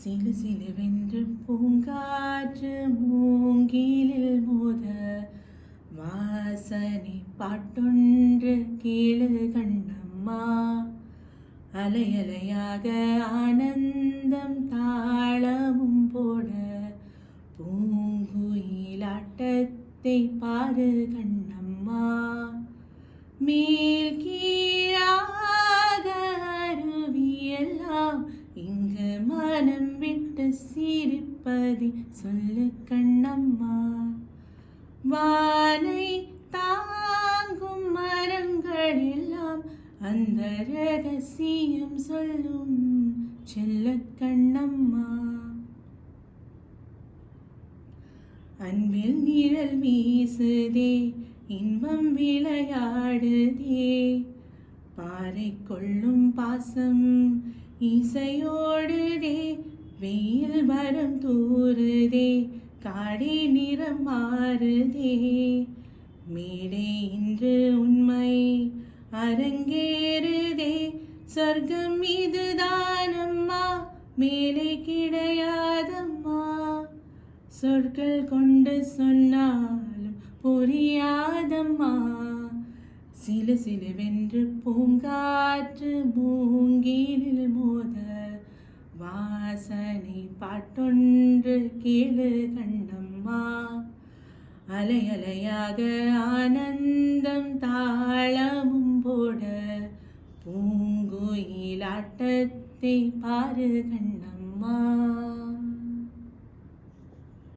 சிலு சிலுவென்று பூங்காற்று மூங்கிலில் மோத வாசனை பாட்டொன்று கேளு கண்ணம்மா. அலையலையாக ஆனந்தம் தாளமும் போட பூங்குயிலாட்டத்தை பாரு கண்ணம்மா. மேல் கீழாக அருவியெல்லாம் இங்கு மனம் விட்டு சிரிப்பதி சொல்லு கண்ணம்மா. வானை தாங்கும் மரங்கள் எல்லாம் அந்த ரகசியம் சொல்லும் செல்ல கண்ணம்மா. அன்பில் நிழல் வீசுதே இன்பம் விளையாடுதே பாறை கொள்ளும் பாசம் இசையோடுதே. வெயில் வரம் தூறுதே காடே நிறம் மாறுதே. மேடை இன்று உண்மை அரங்கேறுதே. சொர்க்கம் இதுதானம்மா மேலே கிடையாதம்மா. சொற்கள் கொண்டு சொன்னாலும் புரியாதம்மா. சிலு சிலுவென்று பூங்காற்று மூங்கிலில் மோத வாசனை பாட்டொன்று கேளு கண்ணம்மா. அலையலையாக ஆனந்தம் தாளமும் போட பூங்குயிலாட்டத்தை பாரு கண்ணம்மா.